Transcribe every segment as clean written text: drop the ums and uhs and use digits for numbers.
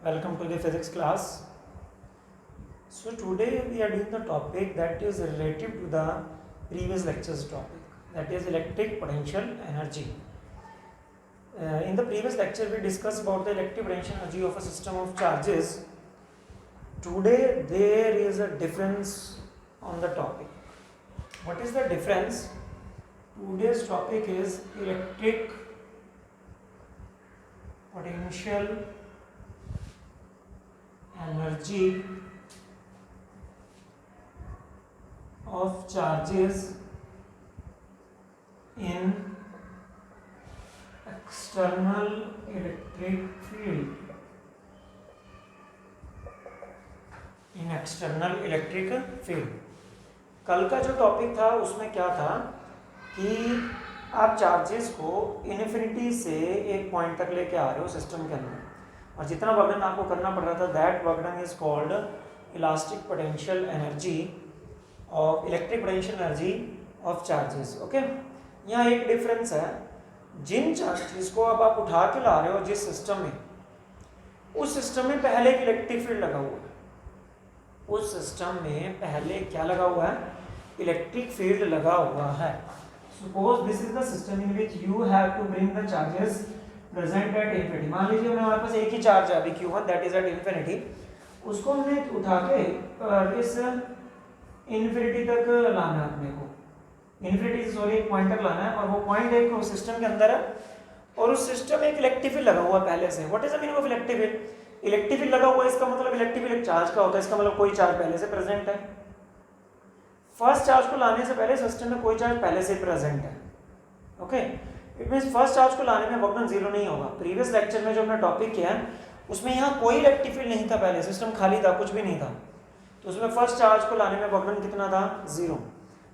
Welcome to the physics class. So today we are doing the topic that is relative to the previous lecture's topic, that is electric potential energy. In the previous lecture we discussed about the electric potential energy of a system of charges. Today there is a difference on the topic. What is the difference? Today's topic is electric potential energy of charges in external electric field. In external electric field. कल का जो topic था उसमें क्या था कि आप charges को इन्फिनिटी से एक पॉइंट तक लेके आ रहे हो सिस्टम के अंदर, और जितना वर्कडन आपको करना पड़ रहा था that work done is called elastic potential energy of electric potential energy of charges. Okay, यहाँ एक डिफरेंस है, जिन चार्जेस को अब आप उठा के ला रहे हो जिस सिस्टम में, उस सिस्टम में पहले एक इलेक्ट्रिक फील्ड लगा हुआ है। उस सिस्टम में पहले क्या लगा हुआ है? इलेक्ट्रिक फील्ड लगा हुआ है। Suppose this is the system in which you have to bring the charges present at infinity. मान लीजिए हमारे पास एक ही चार्ज है अभी Q1 that is at infinity, उसको हमने उठा के इस इन्फिनिटी तक लाना है अपने को, इन्फिनिटी से सॉरी एक पॉइंट तक लाना है, और वो पॉइंट एक सिस्टम के अंदर है और उस सिस्टम में एक इलेक्ट्रिक फील्ड लगा हुआ है पहले से। What is the meaning of electric field? Electric field लगा हुआ है इसका मतलब इलेक्ट्रिक फील्ड एक चार्ज का होता है, इसका मतलब कोई चार्ज पहले से प्रेजेंट है। फर्स्ट चार्ज को लाने से पहले सिस्टम में कोई चार्ज पहले से प्रेजेंट है। Okay, it means first charge को लाने में वर्कडन जीरो नहीं होगा। प्रीवियस लेक्चर में जो हमने टॉपिक किया है उसमें यहाँ कोई इलेक्ट्रिक फील्ड नहीं था, पहले सिस्टम खाली था, कुछ भी नहीं था, तो उसमें फर्स्ट चार्ज को लाने में वर्कडन कितना था? Zero.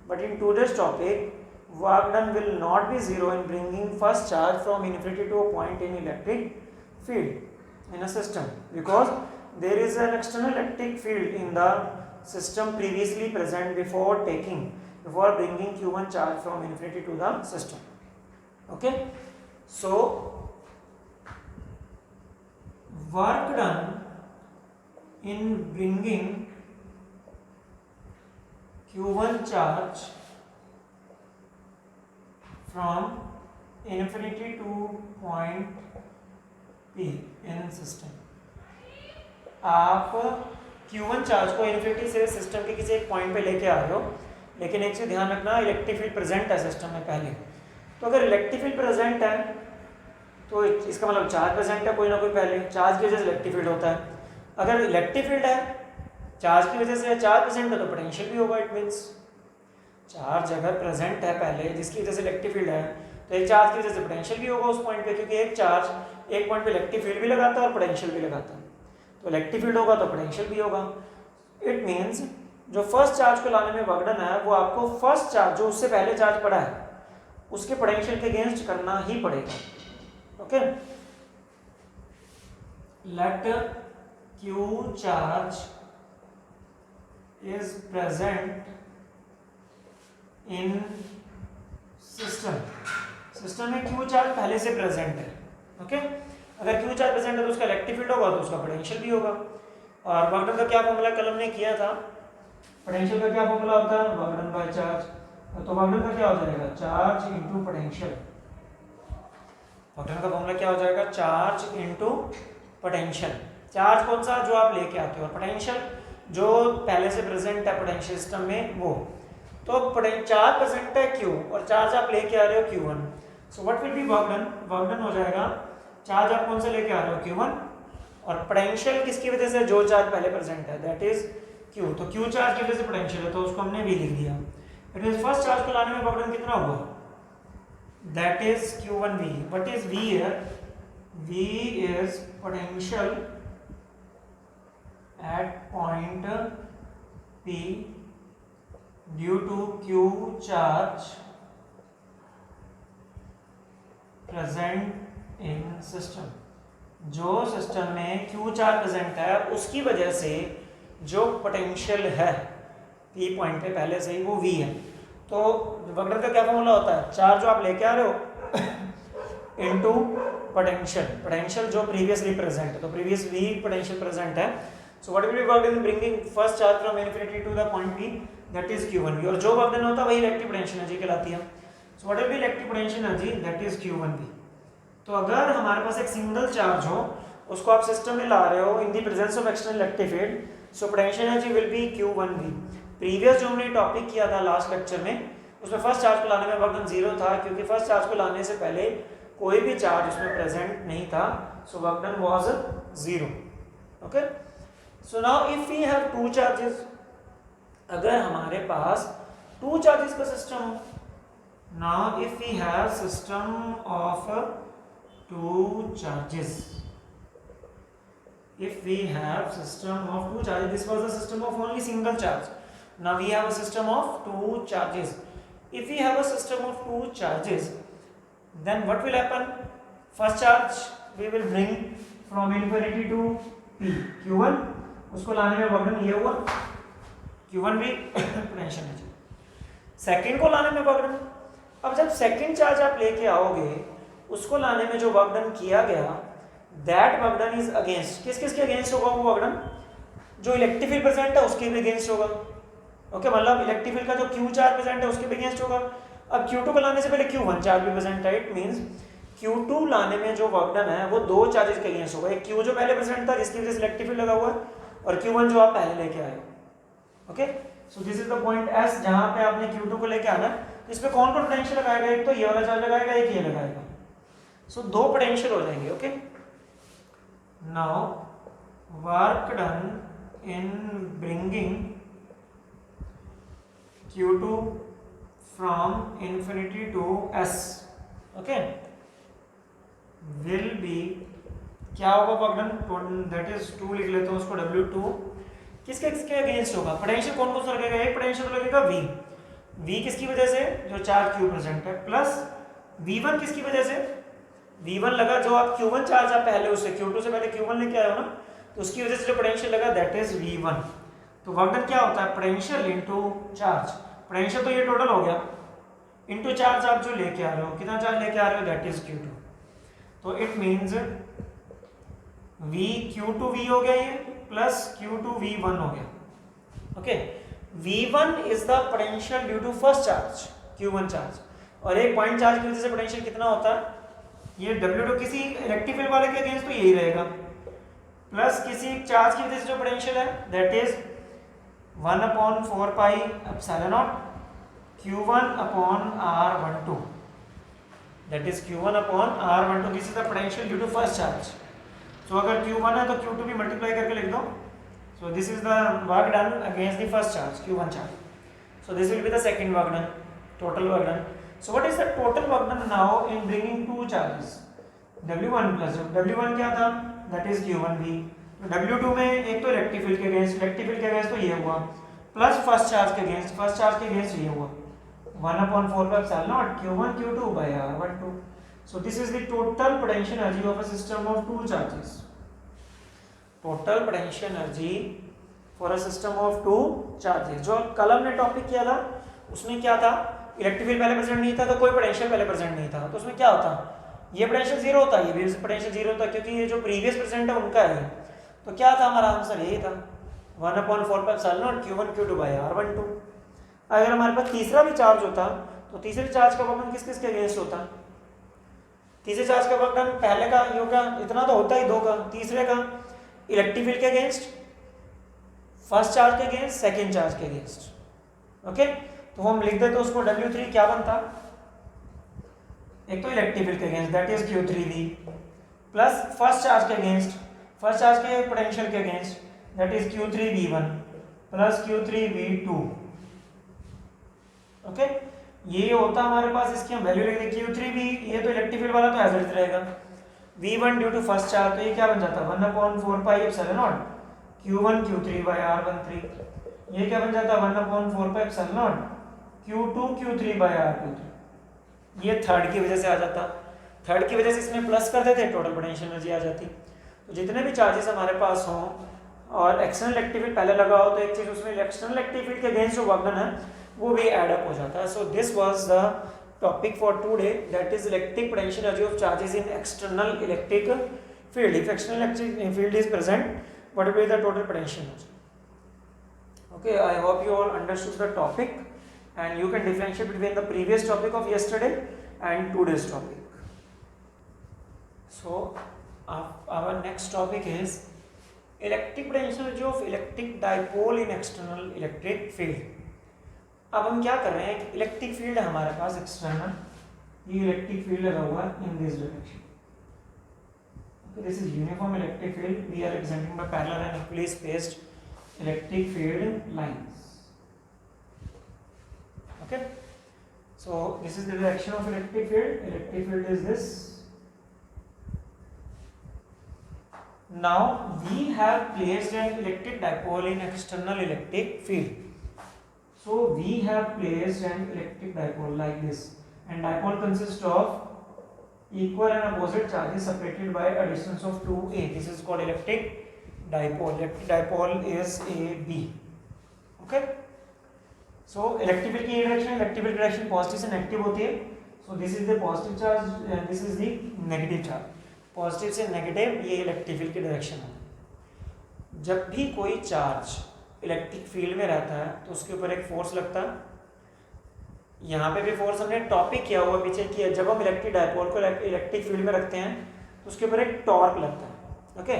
But in today's topic work done will not be zero in bringing first charge from infinity to a point in electric field in a system, because there is an external electric field in the system previously present before bringing Q1 charge from infinity to the system. Okay, so work done in bringing Q1 charge from infinity to point P in system. आप Q1 charge को infinity से system के किसी एक point पे लेके आ रहे हो, लेकिन एक चीज ध्यान रखना, इलेक्ट्रिक फील्ड प्रेजेंट है सिस्टम में पहले। तो अगर इलेक्ट्रिक फील्ड प्रेजेंट है तो इसका मतलब चार्ज प्रेजेंट है कोई ना कोई पहले, चार्ज की वजह से इलेक्ट्रिक फील्ड होता है। अगर इलेक्ट्रिक फील्ड है चार्ज की वजह से, चार्ज प्रेजेंट है तो पोटेंशियल भी होगा। इट मीन्स चार्ज अगर प्रेजेंट है पहले जिसकी वजह से इलेक्ट्रिक फील्ड है, तो एक चार्ज की वजह से पोटेंशियल भी होगा उस पॉइंट पे, क्योंकि एक चार्ज एक पॉइंट पे इलेक्ट्रिक फील्ड भी लगाता है और पोटेंशियल भी लगाता है, तो इलेक्ट्रिक फील्ड होगा तो पोटेंशियल भी होगा। इट मींस जो फर्स्ट चार्ज को लाने में वर्कडन है वो आपको फर्स्ट चार्ज जो उससे पहले चार्ज पड़ा है उसके पोटेंशियल के अगेंस्ट करना ही पड़ेगा। Okay, let Q charge is present in system. System में Q चार्ज पहले से प्रेजेंट है। ओके, अगर Q चार्ज प्रेजेंट है तो उसका इलेक्ट्रिक फील्ड होगा तो उसका पोटेंशियल भी होगा। और वर्कडन का क्या फॉर्मूला कल हमने किया था? पोटेंशियल का क्या फॉर्मूला होता है? Work done by charge. तो वर्कडन का क्या हो जाएगा? Charge into potential. वर्कडन का फॉर्मूला क्या हो जाएगा? Charge into potential. चार्ज कौन सा? जो आप लेके आते हो, और पोटेंशियल जो पहले से प्रेजेंट है पोटेंशियल सिस्टम में वो। तो चार्ज प्रेजेंट है Q और चार्ज आप लेके आ रहे हो Q1, so what will B work done? Work done हो जाएगा चार्ज आप कौन सा लेके आ रहे हो? Q1, और पोटेंशियल किसकी वजह से? जो चार्ज पहले प्रेजेंट है दैट इज Q। तो Q चार्ज की वजह से पोटेंशियल है तो उसको हमने V लिख दिया। इट मींस फर्स्ट चार्ज को लाने में वर्कडन कितना हुआ? That is Q1V। What is V here? V is potential at point P due to Q charge present in system. जो सिस्टम में Q चार्ज प्रेजेंट है उसकी वजह से जो पोटेंशियल है P पॉइंट पे पहले से ही वो V है। तो वर्कडन का क्या फॉर्मूला होता है? चार्ज जो आप लेके आ रहे हो इनटू पोटेंशियल, पोटेंशियल जो प्रीवियसली प्रेजेंट है, तो प्रीवियसली पोटेंशियल प्रेजेंट है, so what will be work in bringing first charge from infinity to the point P, that is Q1V, और जो वर्क डन होता है वही इलेक्ट्रिक पोटेंशियल एनर्जी कहलाती है। So what will B electric potential energy, that is Q1V। तो अगर हमारे पास एक सिंगल चार्ज हो, उसको आप सिस्टम में ला रहे हो in the presence of external electric field, so potential energy will be Q1V। Previous जो हमने टॉपिक किया था लास्ट लेक्चर में, उसमें फर्स्ट चार्ज को लाने में वर्क डन 0 था, क्योंकि फर्स्ट चार्ज को लाने से पहले कोई भी चार्ज उसमें प्रेजेंट नहीं था, so work done was 0। Okay, so now if we have two charges, अगर हमारे पास टू चार्जेस का सिस्टम हो, now if we have system of two charges, if we have system of two charges, this was the system of only single charge, now we have a system of two charges. If we have a system of two charges, then what will happen, first charge we will bring from infinity to P, Q1, उसको लाने में work done ये हुआ Q1 भी potential energy, second को लाने में work done, अब जब सेकंड चार्ज आप लेके आओगे, उसको लाने में जो वर्क डन किया गया, that work done is against, किस किस के अगेंस्ट होगा वो वर्क डन, जो इलेक्ट्रिक फील्ड प्रेजेंट है उसके भी अगेंस्ट होगा। ओके, मतलब इलेक्ट्रिक फील्ड का जो Q चार्ज प्रेजेंट है उसके भी अगेंस्ट होगा। अब Q2 को लाने से पहले Q1 चार्ज भी प्रेजेंट है, इट मींस Q2 लाने में जो वर्क डन है वो दो चार्जेस के अगेंस्ट होगा, एक Q जो पहले प्रेजेंट था जिसकी वजह से इलेक्ट्रिक फील्ड लगा हुआ है, और Q1 जो आप पहले लेके आए हो। Okay, so this is the point S, जहां पे आपने Q2 को लेके आना है, इस पे कौन कौन पोटेंशियल लगाएगा, एक तो ये वाला चार्ज लगाएगा, एक ये लगाएगा, सो दो पोटेंशियल हो जाएंगे। Okay, now work done in bringing Q2 from infinity to S, okay, will be, क्या होगा वर्क डन, दैट इज 2 लिख लेते हैं उसको, W2 किसके किसके अगेंस्ट होगा, पोटेंशियल कौन कौन सा लगेगा, एक पोटेंशियल तो लगेगा V किसकी वजह से, जो चार्ज Q प्रेजेंट है, प्लस V1 किसकी वजह से, V1 लगा जो आप Q1 चार्ज आप पहले उससे Q2 से पहले Q1 लेके आए हो ना, तो उसकी वजह से जो पोटेंशियल लगा दैट इज V1। तो वर्क डन क्या होता है, पोटेंशियल इनटू चार्ज, पोटेंशियल तो ये टोटल हो गया, इनटू चार्ज आप जो लेके आ रहे हो, कितना चार्ज लेके आ रहे हो, दैट इज Q2, तो इट मींस Q2V हो गया ये, प्लस Q2V1 हो गया। Okay, V1 is the potential due to first charge Q1 charge, और एक पॉइंट चार्ज की वजह से पोटेंशियल कितना होता है, ये W2 किसी इलेक्ट्रिक फील्ड वाले के अगेंस्ट तो यही रहेगा, प्लस किसी चार्ज की वजह से जो पोटेंशियल है that is 1/4 pi epsilon not Q1/R12, that is Q1/R12, this is the potential due to first charge. So अगर Q1 है तो Q2 भी मल्टीप्लाई करके लिख दो, सो this is the work done against the first charge Q1 charge, so this will be the second work done, total work done. So what is the total work done now in bringing two charges, W1 plus W1 क्या था, that is Q1V, W2 में एक तो electric field के against तो ये हुआ, plus first charge के अगेंस्ट ये हुआ, 1/4 पर epsilon not Q1 Q2 by R12। So this is the total potential energy of a system of two charges, total potential energy for a system of two charges। जो कल हमने topic किया था उसमें क्या था, इलेक्ट्रिक फील्ड पहले present नहीं था तो कोई पोटेंशियल पहले प्रेजेंट नहीं था, तो उसमें क्या होता, ये पोटेंशियल 0 होता, ये भी पोटेंशियल 0 होता, क्योंकि ये जो प्रीवियस प्रेजेंट है उनका है, तो क्या था हमारा आंसर, यही था 1/4 पर epsilon not Q1 Q2 by R12। अगर हमारे पास तीसरा भी चार्ज होता तो तीसरे चार्ज का वर्क डन किस किस के अगेंस्ट होता, तीसरे चार्ज का वर्क डन पहले का यो का इतना तो होता ही, दो का, तीसरे का इलेक्ट्रिक फील्ड के अगेंस्ट, फर्स्ट चार्ज के अगेंस्ट, सेकेंड चार्ज के अगेंस्ट। ओके, तो हम लिख देते उसको W3 क्या बनता, एक तो इलेक्ट्रिक फील्ड के against that is Q3V, plus first charge के अगेंस्ट, फर्स्ट चार्ज के पोटेंशियल के against that is Q3V1 plus Q3V2। Okay, ये होता हमारे पास, इसकी हम वैल्यू लिख दें Q3V, ये तो इलेक्ट्रिक फील्ड वाला तो एज इट इज रहेगा, V1 due to first charge, तो ये क्या बन जाता 1/4 pi epsilon not Q1 Q3 by R13, ये क्या बन जाता 1/4 pi epsilon not Q2 Q3 by R23, ये थर्ड की वजह से आ जाता, थर्ड की वजह से इसमें प्लस कर देते, टोटल पोटेंशियल एनर्जी आ जाती। तो जितने भी चार्जेस हमारे पास हों और एक्सटर्नल इलेक्ट्रिक फील्ड पहले लगा हो, तो एक चीज उसमें एक्सटर्नल इलेक्ट्रिक फील्ड के अगेंस्ट जो वर्क डन है वो भी ऐड अप हो जाता है। So this was the topic for today, that is electric potential energy of charges in external electric field. If external electric field is present, what will be the total potential energy? Okay, I hope you all understood the topic and you can differentiate between the previous topic of yesterday and today's topic. So our next topic is electric potential energy of electric dipole in external electric field. अब हम क्या कर रहे हैं कि electric field है हमारे पास एक्सटर्नल, ये इलेक्ट्रिक फील्ड लगा हुआ है in this direction. This is uniform electric field. We are representing by parallel and equally spaced electric field lines. Okay, so this is the direction of electric field. Electric field is this. Now we have placed an electric dipole in external electric field. So we have placed an electric dipole like this, and dipole consists of equal and opposite charges separated by a distance of 2a. This is called electric dipole. Electric dipole is AB. Okay. So electric field की direction, electric field direction positive से negative होती है. So this is the positive charge and this is the negative charge. Positive से negative ये electric field की direction है. जब भी कोई चार्ज इलेक्ट्रिक फील्ड में रहता है तो उसके ऊपर एक फोर्स लगता है. यहाँ पे भी फोर्स हमने टॉपिक किया हुआ पीछे किया. जब हम इलेक्ट्रिक डायपोल को इलेक्ट्रिक फील्ड में रखते हैं तो उसके ऊपर एक टॉर्क लगता है. ओके,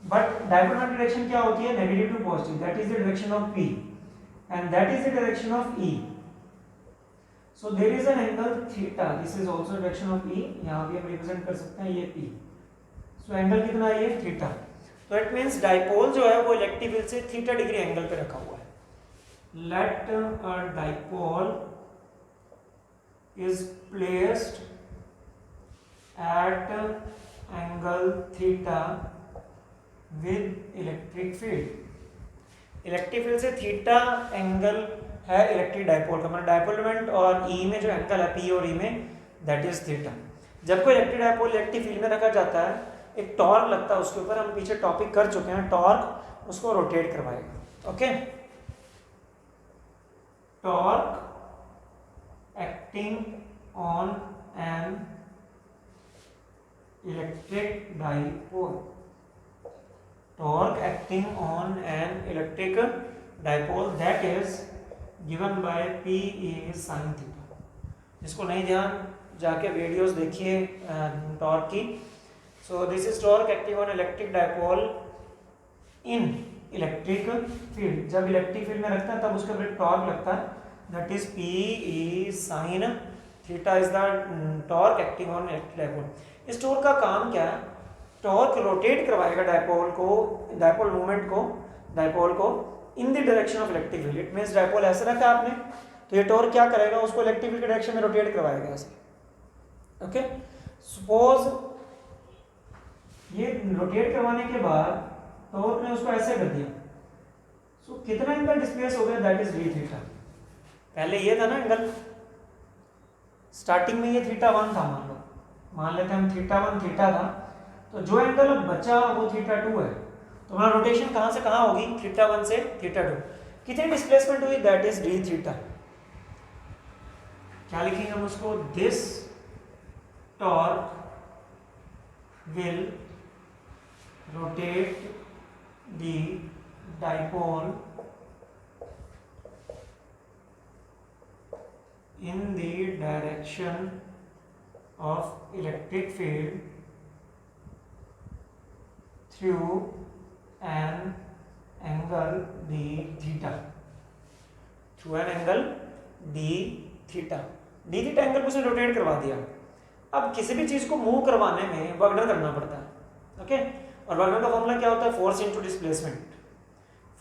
बट डायपोल की डायरेक्शन क्या होती है? Negative to positive. That is the direction of P and that is the direction of E. So there is an angle theta. This is also direction of E. यहाँ भी हम represent कर सकते हैं ये P. So एंगल कितना है? ये थीटा. तो इट मीन्स डाइपोल जो है वो इलेक्ट्रिक फील्ड से थीटा डिग्री एंगल पे रखा हुआ है. Let a dipole is placed at angle theta with electric field. Electric field से थीटा एंगल है इलेक्ट्रिक डाइपोल का. मतलब डाइपोल मोमेंट और ई में जो एंगल है पी और ई में, दैट इज थीटा. जब कोई इलेक्ट्रिक डाइपोल इलेक्ट्रिक फील्ड में रखा जाता है, एक टॉर्क लगता है उसके ऊपर. हम पीछे टॉपिक कर चुके हैं. टॉर्क उसको रोटेट करवाएगा. Okay, torque acting on an electric dipole. Torque acting on an electric dipole that is given by P E sine theta. जिसको नहीं ध्यान जाके वीडियोस देखिए टॉर्क की. सो this is torque acting on electric dipole in electric field. जब electric field में रखता है तब उसके ऊपर टॉर्क लगता है. That is P E sine theta is the torque acting on electric dipole. इस टॉर्क का काम क्या है? टॉर्क रोटेट करवाएगा डाइपोल को, डाइपोल मूवमेंट को, डाइपोल को इन the direction of electric field. It means dipole ऐसे रखा आपने तो ये टॉर्क क्या करेगा? उसको इलेक्ट्रिक फील्ड की डायरेक्शन में रोटेट करवाएगा ऐसे. ओके, सपोज ये रोटेट करवाने के बाद टॉर्क ने उसको ऐसे कर दिया. सो कितना एंगल डिस्प्लेस हो गया? That is D theta. पहले ये था ना एंगल, स्टार्टिंग में ये थीटा 1 था. मान लेते हैं हम थीटा 1 थीटा था. तो जो एंगल अब बचा वो थीटा 2 है. तो हमारा रोटेशन कहाँ से कहाँ होगी? थीटा 1 से थीटा 2. कितनी डिस्प्लेसमेंट हुई? That is D theta. क्या लिखेंगे हम उसको? This torque will rotate the dipole in the direction of electric field through an angle d theta. Through an angle d theta. d theta angle को उसने rotate करवा दिया. अब किसी भी चीज को मूव करवाने में वर्क डन करना पड़ता है. ओके, और वर्क डन का फॉर्मूला क्या होता है? Force into displacement.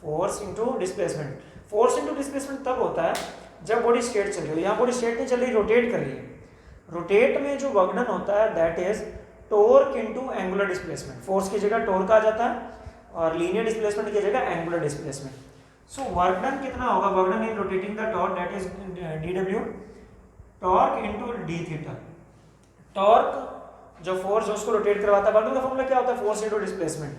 Force into displacement. Force into displacement तब होता है जब बॉडी स्ट्रेट चल रही हो. यहाँ बॉडी स्ट्रेट नहीं चल रही, रोटेट कर रही है. रोटेट में जो वर्क डन होता है that is torque into angular displacement. Force की जगह टॉर्क आ जाता है और लीनियर डिस्प्लेसमेंट की जगह एंगुलर डिस्प्लेसमेंट. सो वर्क डन कितना होगा? Work done in rotating the torque that is dw torque into d theta. Torque जो फोर्स उसको रोटेट करवाता है. वर्क डन का फॉर्मूला क्या होता है? Force into displacement.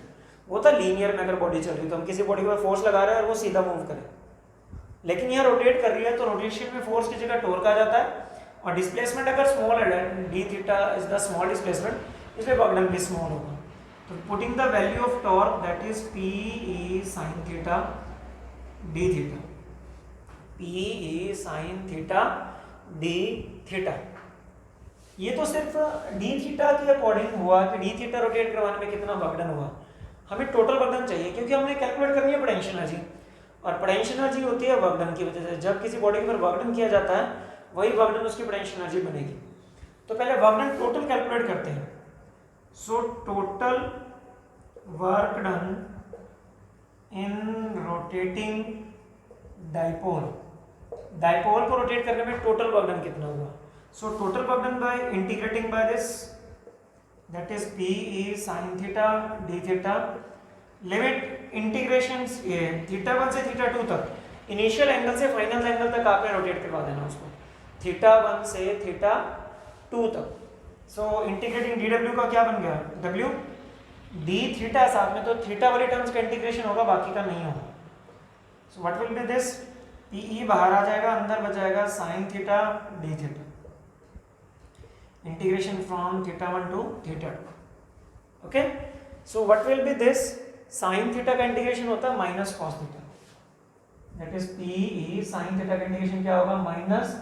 वो था लीनियर में. अगर बॉडी चल रही है तो हम किसी बॉडी पर फोर्स लगा रहे हैं और वो सीधा मूव करे. लेकिन यहाँ रोटेट कर रही है तो रोटेशन में फोर्स की जगह टॉर्क आ जाता है और डिस्प्लेसमेंट अगर स्मॉल है, D theta is the small displacement, इसलिए वर्क डन भी स्मॉल होगा। तो putting the value of torque that is P E sine theta d theta, P E sine theta d theta. ये तो सिर्फ डी थीटा के according हुआ कि डी थीटा रोटेट करवाने में कितना वर्क डन हुआ। हमें टोटल वर्क डन चाहिए क्योंकि हमने कैलकुलेट करनी है पोटेंशियल एनर्जी, और पोटेंशियल एनर्जी होती है वर्क डन की वजह से। जब किसी बॉडी के ऊपर वर्क डन किया जाता है वही वर्क डन उसकी पोटेंशियल एनर्जी बनेगी। तो पहले वर्क डन टोटल कैलकुलेट करते हैं। So total work done in rotating dipole, dipole को रोटेट करने में टोटल वर्क डन कितना हुआ। So total work done by integrating by this that is P E sine theta d theta, limit integration theta 1 से theta 2 तक, initial angle से final angle तक आपने रोटेट करवा देना उसको, थीटा 1 से थीटा 2 तक। सो इंटीग्रेटिंग डी डब्ल्यू का क्या बन गया, डब्ल्यू डी थीटा, साथ में तो थीटा वाली टर्म्स का इंटीग्रेशन होगा, बाकी का नहीं होगा। So what will be this, P E बाहर आ जाएगा, अंदर बचाएगा sine theta d theta, integration from theta 1 to theta 2। Okay, so what will be this, sine theta का इंटीग्रेशन होता है minus cos theta, that is P E sine theta का integration क्या होगा, माइनस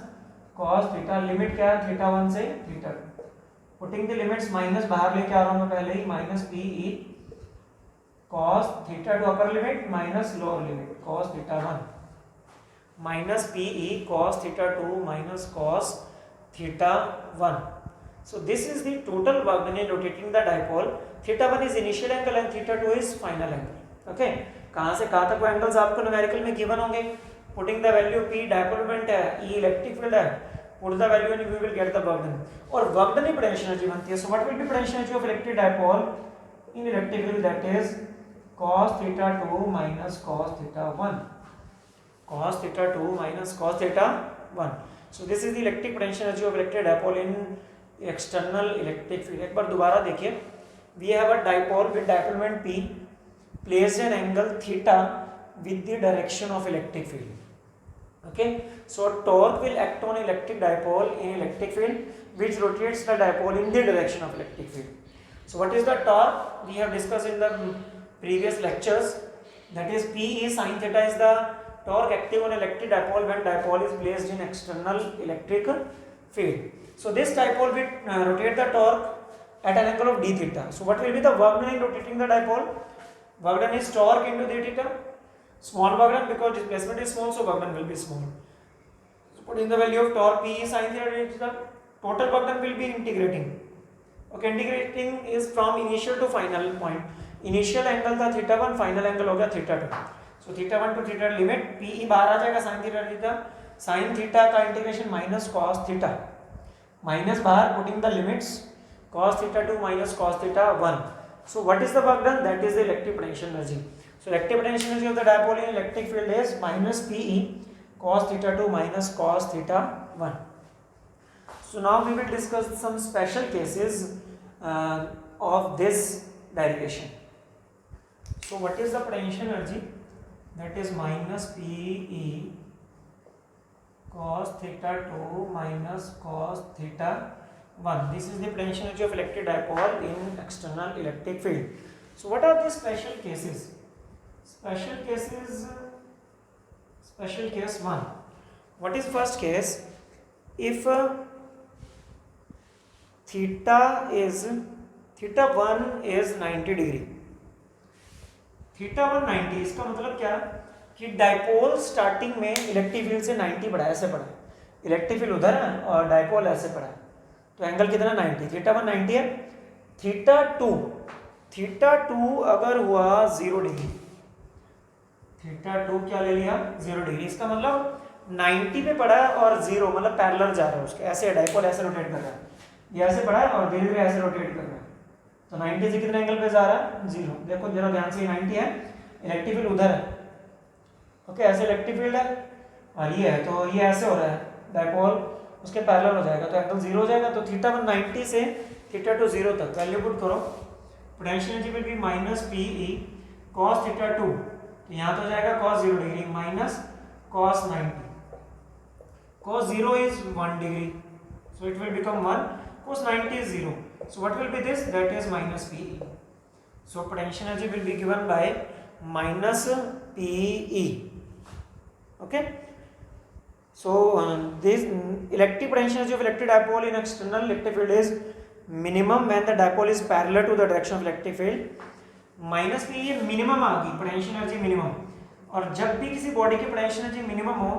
कॉस थीटा। लिमिट क्या है, theta 1 से theta 2। Putting the limits, minus बाहर लेके आ रहा हूं मैं पहले ही, minus P E cos theta 2 upper limit minus lower limit cos theta 1 minus P E cos theta 2 minus cos theta 1। So this is the total work done in rotating the dipole. Theta 1 is initial angle and theta 2 is final angle. Okay, कहाँ से कहाँ तक वो angles आपको numerical में given होंगे। Putting the value, P dipole moment है, E electric field है, put the value and we will get the work done. और वर्क डन ही पोटेंशियल एनर्जी बनती है। So what will be potential energy of electric dipole in electric field, that is cos theta 2 minus cos theta 1, cos theta 2 minus cos theta 1. So this is the electric potential energy of electric dipole in external electric field. एक बार दोबारा देखिए, we have a dipole with dipole moment P placed an angle theta with the direction of electric field. Okay, so torque will act on electric dipole in electric field which rotates the dipole in the direction of electric field. So what is the torque, we have discussed in the previous lectures, that is P E sin theta is the torque acting on electric dipole when dipole is placed in external electric field. So this dipole will rotate the torque at an angle of d theta. So what will be the work done in rotating the dipole? Work done is torque into d theta. Small work done because displacement is small, so work done will be small. So put in the value of torque P E sin theta d theta. Total work done will be integrating. Okay, integrating is from initial to final point. Initial angle था theta 1, final angle हो गया theta 2. So theta 1 to theta limit, P E बाहर आ जाएगा sin theta d theta. Sin theta का integration minus cos theta, minus बाहर, putting the limits cos theta 2 minus cos theta 1. So what is the work done? That is the electric potential energy. So electric potential energy of the dipole in electric field is minus PE cos theta 2 minus cos theta 1. So now we will discuss some special cases of this derivation. So what is the potential energy? That is minus PE cos theta 2 minus cos theta 1. This is the potential energy of electric dipole in external electric field. So what are the special cases? Special cases, special case 1. What is first case? If theta 1 is 90 degree, theta 1 90, इसका मतलब क्या कि dipole starting में electric field से 90 पड़ा है, ऐसे पड़ा है, इलेक्ट्रिक फील्ड उधर है और डाइपोल ऐसे पड़ा है, तो एंगल कितना 90, थीटा 1 90 है। थीटा 2 अगर हुआ 0 डिग्री, थीटा 2 क्या ले लिया 0 डिग्री, इसका मतलब 90 पे पड़ा है और 0 मतलब पैरेलल जा रहा है उसके, ऐसे डाइपोल ऐसे रोटेट कर रहा है, ये ऐसे पड़ा है और धीरे धीरे ऐसे रोटेट कर रहा है, तो 90 से कितने एंगल पे जा रहा है 0। देखो जरा ध्यान से, 90 है, इलेक्ट्रिक फील्ड उधर है, ओके ऐसे इलेक्ट्रिक फील्ड है और ये है, तो ये ऐसे हो रहा है, डाइपोल उसके पैरेलल हो जाएगा तो एंगल 0 हो जाएगा। तो थीटा 1 90 से थीटा 2 0 तक वैल्यू पुट करो, potential energy will be minus PE cos theta 2, तो यहाँ तो हो जाएगा cos 0 degree minus cos 90, cos 0 is 1 degree, So it will become 1. Cos 90 is 0. So what will be this? That is minus PE. So potential energy will be given by minus PE. Okay. So this electric potential energy of electric dipole in external electric field is minimum when the dipole is parallel to the direction of electric field. Minus P ये minimum आ गई potential energy minimum, और जब भी किसी body की potential energy minimum हो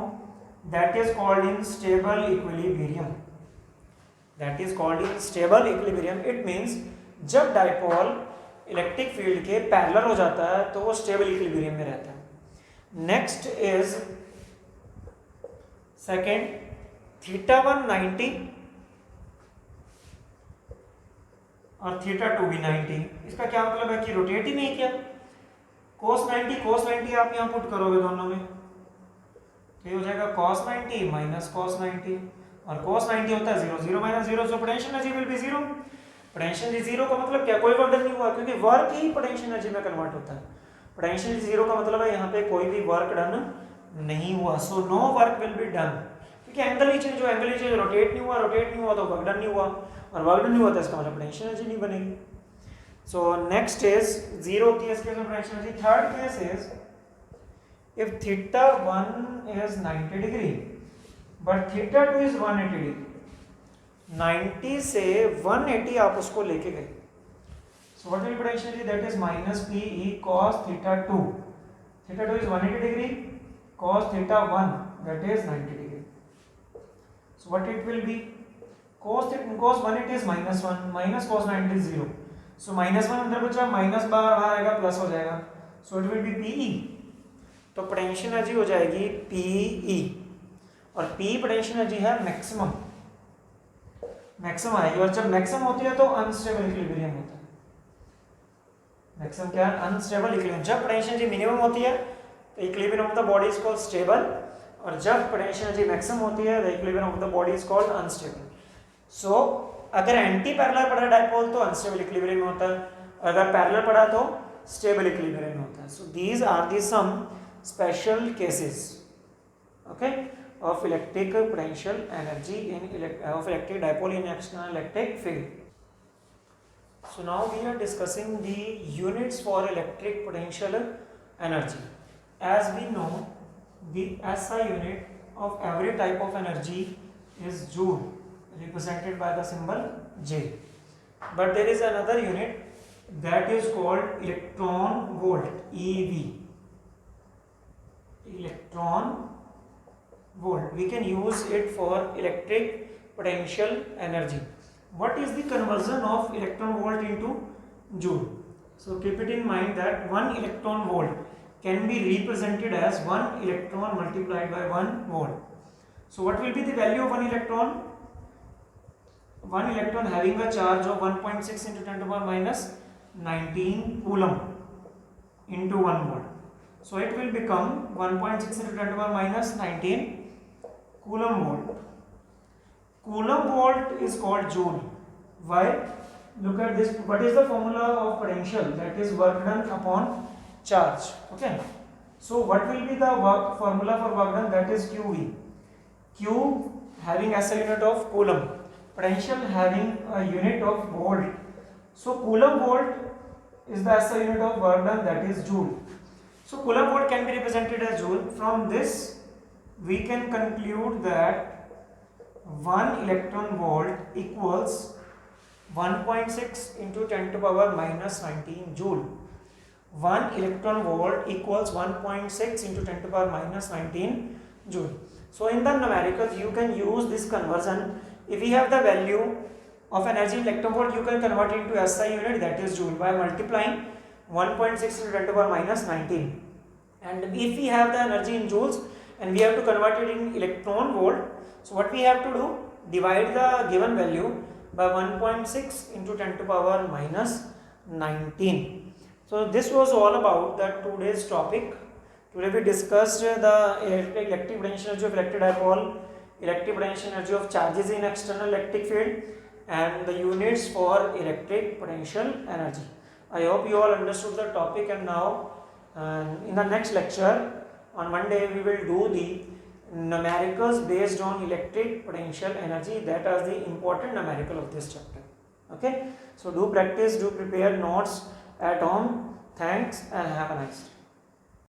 that is called in stable equilibrium. That is called in stable equilibrium. It means जब dipole electric field के पैरेलल हो जाता है तो वो स्टेबल इक्विलिब्रियम में रहता है. नेक्स्ट इज सेकेंड थीटा 1 90 और थीटा 2 भी 90. इसका क्या मतलब है कि रोटेट ही नहीं किया. cos 90 आप यहाँ पुट करोगे दोनों में तो ये हो जाएगा cos 90 माइनस cos 90, और cos 90 होता है 0, 0 minus 0, so potential energy will be 0. Potential energy 0 का मतलब क्या, कोई वर्क डन नहीं हुआ क्योंकि वर्क ही पोटेंशियल एनर्जी में कन्वर्ट होता है. पोटेंशियल एनर्जी 0 का मतलब है यहाँ पे कोई भी वर्क डन नहीं हुआ, so no work will be done, क्योंकि एंगल ही चेंज हुआ, एंगल ही चेंज, रोटेट नहीं हुआ तो वर्क डन नहीं हुआ, और वर्क डन नहीं हुआ तो इसका मतलब पोटेंशियल एनर्जी नहीं बनेगी. सो नेक्स्ट इज 0 होती है इस केस में potential energy. Third case is if theta 1 is 90 degree but theta 2 is 180 degree. 90 से 180 आप उसको लेके गए, सो what will potential energy, that is minus PE cos theta 2. Theta 2 is 180 degree, cos theta 1 that is 90 degree. So what it will be, cos 180 is minus 1 minus cos 90 is 0. So minus 1 अंदर बचा, minus बाहर आएगा, plus हो जाएगा, so it will be PE. तो potential energy हो जाएगी PE, और P पोटेंशियल एनर्जी है मैक्सिमम आएगी, और जब मैक्सिमम होती है तो अनस्टेबल इक्विलिब्रियम होता है. मैक्सिमम क्या है, अनस्टेबल इक्विलिब्रियम. जब पोटेंशियल एनर्जी मिनिमम होती है तो equilibrium of the body is called stable, और जब पोटेंशियल एनर्जी मैक्सिमम होती है the equilibrium of the body is called unstable. So अगर एंटी पैरेलल पड़ा डाइपोल तो अनस्टेबल इक्विलिब्रियम में होता है, अगर पैरेलल पड़ा तो स्टेबल इक्विलिब्रियम में होता है. So these are the some special cases okay of electric potential energy in of electric dipole in external electric field. So now we are discussing the units for electric potential energy. As we know the SI unit of every type of energy is joule, represented by the symbol J. But there is another unit that is called electron volt, EV. Electron volt. We can use it for electric potential energy. What is the conversion of electron volt into joule? So keep it in mind that 1 electron volt can be represented as 1 electron multiplied by 1 volt. So what will be the value of 1 electron? 1 electron having a charge of 1.6 into 10 to the power minus 19 coulomb into 1 volt. So it will become 1.6 into 10 to the power minus 19 coulomb volt. Coulomb volt is called joule. Why? Look at this. What is the formula of potential? That is work done upon charge. Okay. So what will be the formula for work done? That is QV. Q having SI unit of coulomb, potential having a unit of volt. So coulomb volt is the SI unit of work done, that is joule. So coulomb volt can be represented as joule. From this we can conclude that 1 electron volt equals 1.6 into 10 to the power minus 19 joule. 1 electron volt equals 1.6 into 10 to the power minus 19 joule. So in the numericals you can use this conversion. If we have the value of energy in electron volt, you can convert it into SI unit, that is joule, by multiplying 1.6 into 10 to the power minus 19. And if we have the energy in joules and we have to convert it in electron volt, so what we have to do, divide the given value by 1.6 into 10 to the power minus 19. So this was all about the today's topic. Today we discussed the electric potential energy of electric dipole, electric potential energy of charges in external electric field, and the units for electric potential energy. I hope you all understood the topic, and now in the next lecture on Monday we will do the numericals based on electric potential energy. That is the important numerical of this chapter. Okay, so do practice, do prepare notes at home. Thanks and have a nice day.